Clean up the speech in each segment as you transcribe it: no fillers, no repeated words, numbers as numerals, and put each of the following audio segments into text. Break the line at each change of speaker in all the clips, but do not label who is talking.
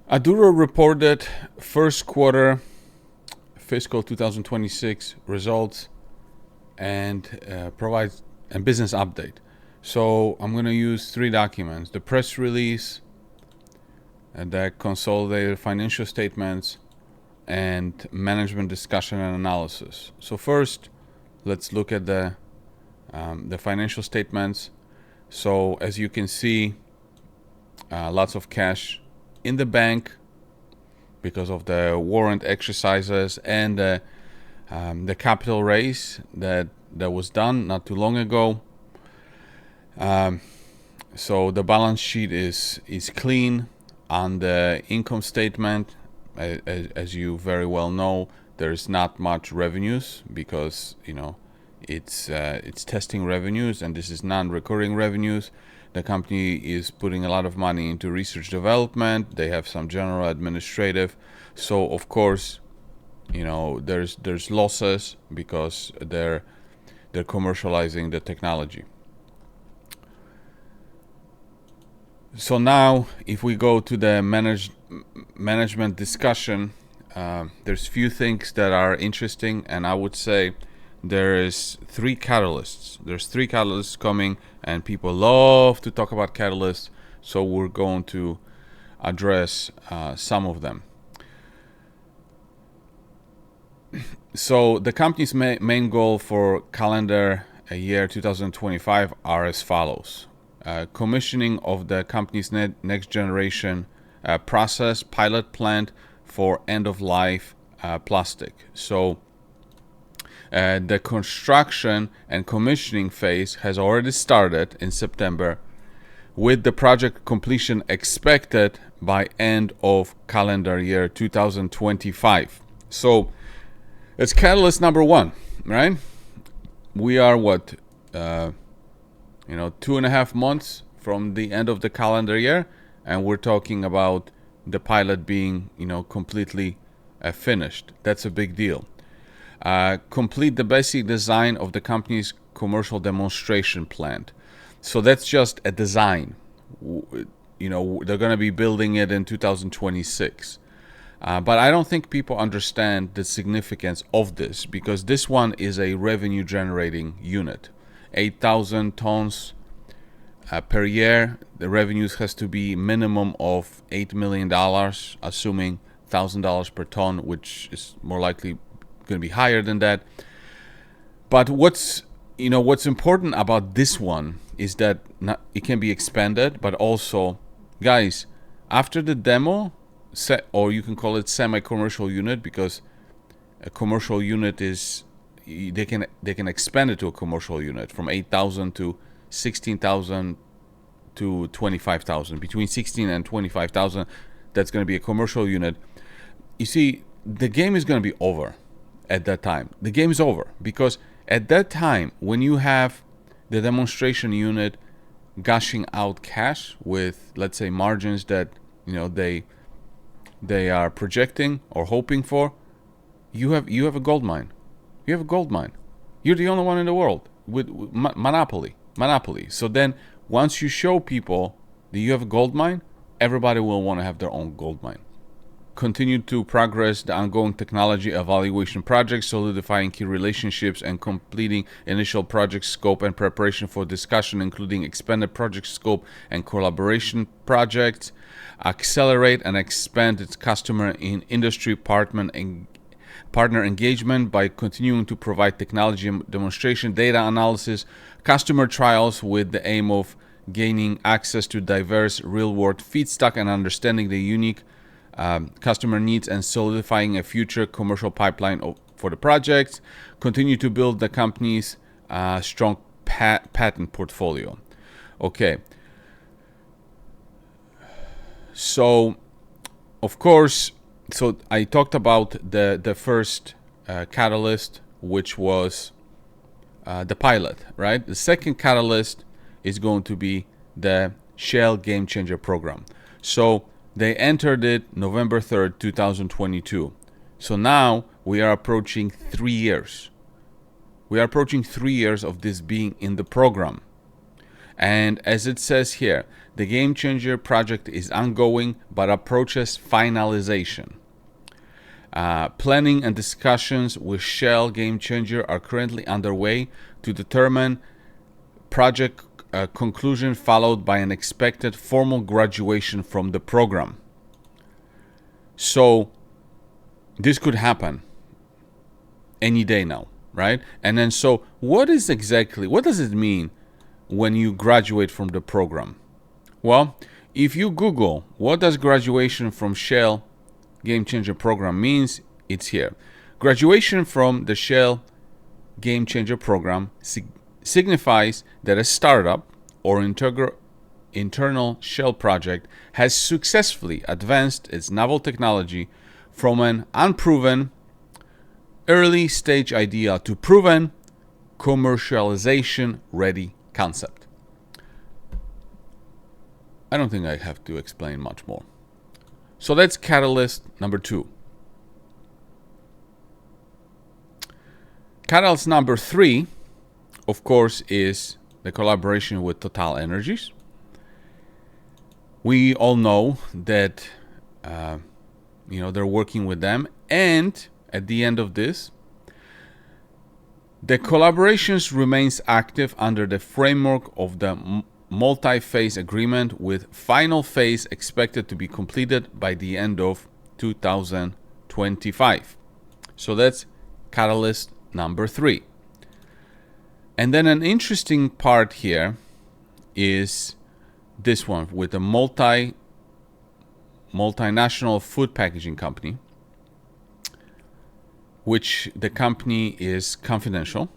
Aduro reported first quarter fiscal 2026 results and provides a business update. So I'm going to use three documents: the press release, and the consolidated financial statements, and management discussion and analysis. So first, let's look at the financial statements. So as you can see, lots of cash in the bank because of the warrant exercises and the capital raise that was done not too long ago. So the balance sheet is clean. On the income statement, as you very well know, there's not much revenues because it's testing revenues, and this is non-recurring revenues. The company is putting a lot of money into research development. They have some general administrative. So of course, there's losses because they're commercializing the technology. So now, if we go to the management discussion, there's few things that are interesting, and I would say there is three catalysts. There's three catalysts coming, and people love to talk about catalysts, so we're going to address some of them. So the company's main goal for calendar year 2025 are as follows. Commissioning of the company's next generation process pilot plant for end-of-life plastic. So the construction and commissioning phase has already started in September, with the project completion expected by end of calendar year 2025. So it's catalyst number one, right? We are 2.5 months from the end of the calendar year, and we're talking about the pilot being, completely finished. That's a big deal. Complete the basic design of the company's commercial demonstration plant. So that's just a design. They're going to be building it in 2026. But I don't think people understand the significance of this, because this one is a revenue generating unit. 8,000 tons per year. The revenues has to be minimum of $8 million, assuming $1,000 per ton, which is more likely going to be higher than that. But what's important about this one is that it can be expanded, but also, guys, after the demo, or you can call it semi-commercial unit, because a commercial unit is, they can expand it to a commercial unit from 8,000 to 16,000 to 25,000. Between 16 and 25,000, that's going to be a commercial unit. You see, the game is going to be over at that time. The game is over, because at that time, when you have the demonstration unit gushing out cash with, let's say, margins that they are projecting or hoping for, you have a gold mine. You have a gold mine. You're the only one in the world with monopoly. So then, once you show people that you have a gold mine, everybody will want to have their own gold mine. Continue to progress the ongoing technology evaluation projects, solidifying key relationships, and completing initial project scope and preparation for discussion, including expanded project scope and collaboration projects. Accelerate and expand its customer in industry partner engagement by continuing to provide technology demonstration, data analysis, customer trials, with the aim of gaining access to diverse real-world feedstock and understanding the unique customer needs, and solidifying a future commercial pipeline for the projects. Continue to build the company's strong patent portfolio. Okay. So, of course, I talked about the first catalyst, which was the pilot, right? The second catalyst is going to be the Shell GameChanger program. So they entered it November 3rd, 2022. So now we are approaching 3 years. We are approaching 3 years of this being in the program. And as it says here, the GameChanger project is ongoing but approaches finalization. Planning and discussions with Shell GameChanger are currently underway to determine project conclusion, followed by an expected formal graduation from the program. So this could happen any day now, right? And then so what does it mean when you graduate from the program? Well, if you Google what does graduation from Shell GameChanger program means, it's here. Graduation from the Shell GameChanger program signifies that a startup or internal Shell project has successfully advanced its novel technology from an unproven early stage idea to proven commercialization ready concept. I don't think I have to explain much more. So that's catalyst number 2. Catalyst number 3, of course, is the collaboration with Total Energies. We all know that they're working with them, and at the end of this, the collaborations remains active under the framework of the multi-phase agreement, with final phase expected to be completed by the end of 2025. So that's catalyst number 3. And then an interesting part here is this one with a multinational food packaging company, which the company is confidential.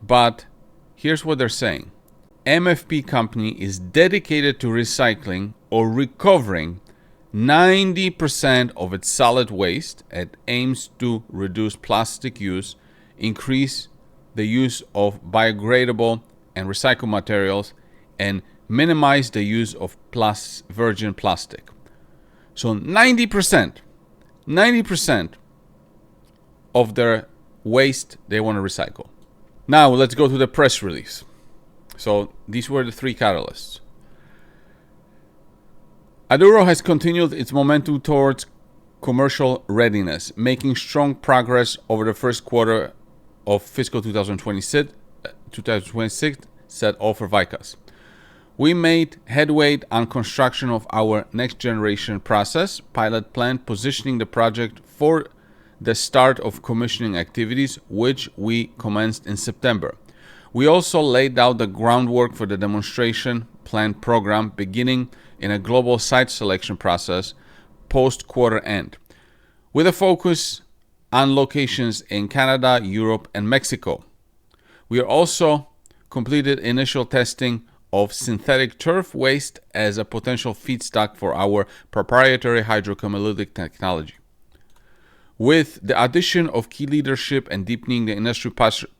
But here's what they're saying. MFP company is dedicated to recycling or recovering 90% of its solid waste and aims to reduce plastic use, increase the use of biodegradable and recycled materials, and minimize the use of virgin plastic. So 90% of their waste they want to recycle. Now let's go to the press release. So these were the 3 catalysts. Aduro has continued its momentum towards commercial readiness, making strong progress over the first quarter of fiscal 2026, said Ofer Vikas. We made headway on construction of our next generation process pilot plant, positioning the project for the start of commissioning activities, which we commenced in September. We also laid out the groundwork for the demonstration plant program, beginning in a global site selection process post-quarter end, with a focus on locations in Canada, Europe, and Mexico. We are also completed initial testing of synthetic turf waste as a potential feedstock for our proprietary hydrochemilytic technology. With the addition of key leadership and deepening the industry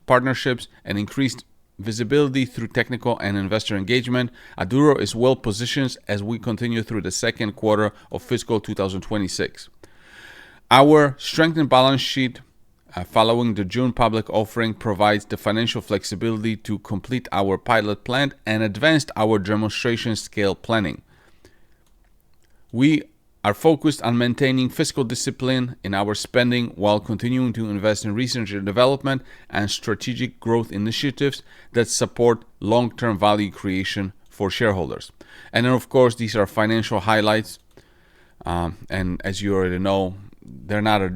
partnerships and increased visibility through technical and investor engagement, Aduro is well positioned as we continue through the second quarter of fiscal 2026. Our strengthened balance sheet following the June public offering provides the financial flexibility to complete our pilot plant and advance our demonstration scale planning. We are focused on maintaining fiscal discipline in our spending while continuing to invest in research and development and strategic growth initiatives that support long-term value creation for shareholders. And then, of course, these are financial highlights. And as you already know, they're not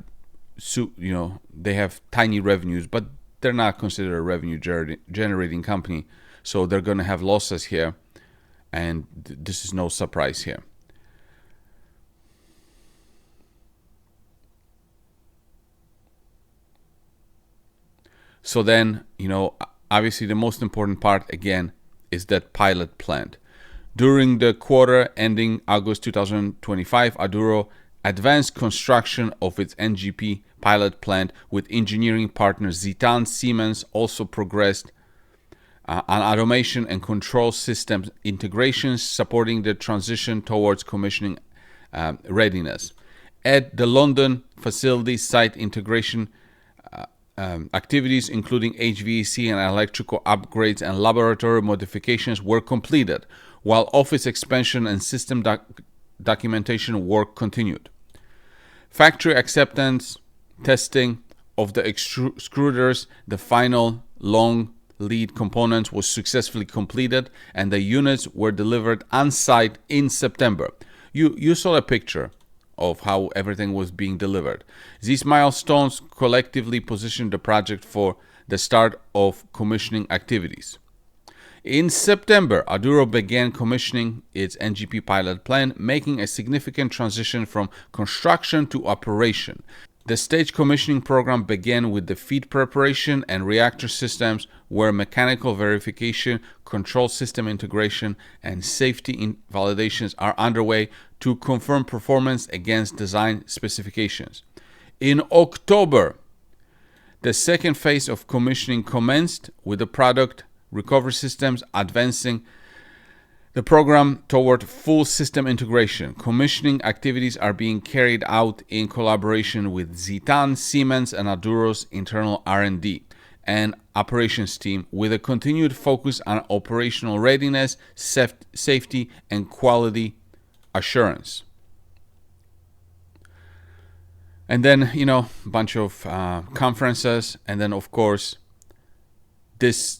they have tiny revenues, but they're not considered a revenue generating company. So they're going to have losses here. And this is no surprise here. So then, obviously the most important part, again, is that pilot plant. During the quarter ending August 2025, Aduro advanced construction of its NGP pilot plant with engineering partners Zitan. Siemens also progressed on automation and control systems integrations, supporting the transition towards commissioning readiness. At the London facility, site integration activities, including HVAC and electrical upgrades and laboratory modifications, were completed, while office expansion and system documentation work continued. Factory acceptance testing of the extruders, the final long lead components, was successfully completed, and the units were delivered on site in September. You saw a picture of how everything was being delivered. These milestones collectively positioned the project for the start of commissioning activities. In September, Aduro began commissioning its NGP pilot plant, making a significant transition from construction to operation. The stage commissioning program began with the feed preparation and reactor systems, where mechanical verification, control system integration, and safety validations are underway to confirm performance against design specifications. In October, the second phase of commissioning commenced, with the product recovery systems advancing the program toward full system integration. Commissioning activities are being carried out in collaboration with Zitan, Siemens, and Aduro's internal R&D and operations team, with a continued focus on operational readiness, safety, and quality assurance. And then, a bunch of conferences, and then, of course, this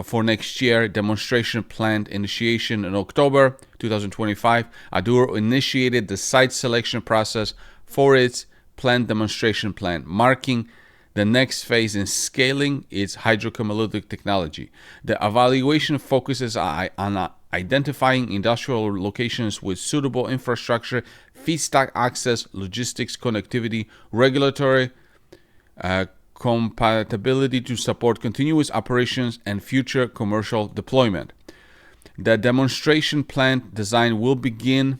for next year, demonstration plant initiation in October 2025. Aduro initiated the site selection process for its plant demonstration plant, marking the next phase in scaling its hydrochemilutic technology. The evaluation focuses on identifying industrial locations with suitable infrastructure, feedstock access, logistics connectivity, regulatory compatibility to support continuous operations and future commercial deployment. The demonstration plant design will build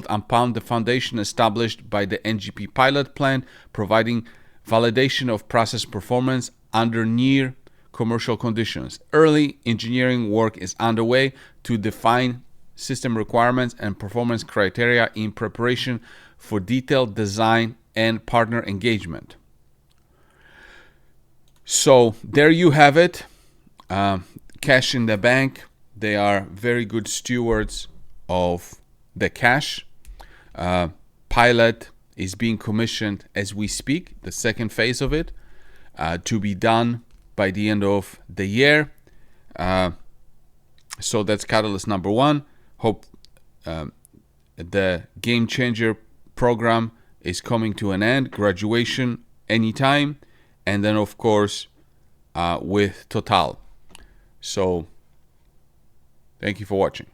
upon the foundation established by the NGP pilot plant, providing validation of process performance under near commercial conditions. Early engineering work is underway to define system requirements and performance criteria in preparation for detailed design and partner engagement. So there you have it. Cash in the bank. They are very good stewards of the cash. Pilot is being commissioned as we speak, the second phase of it, to be done by the end of the year. So that's catalyst number one. Hope the GameChanger program is coming to an end, graduation anytime, and then of course with Total. So thank you for watching.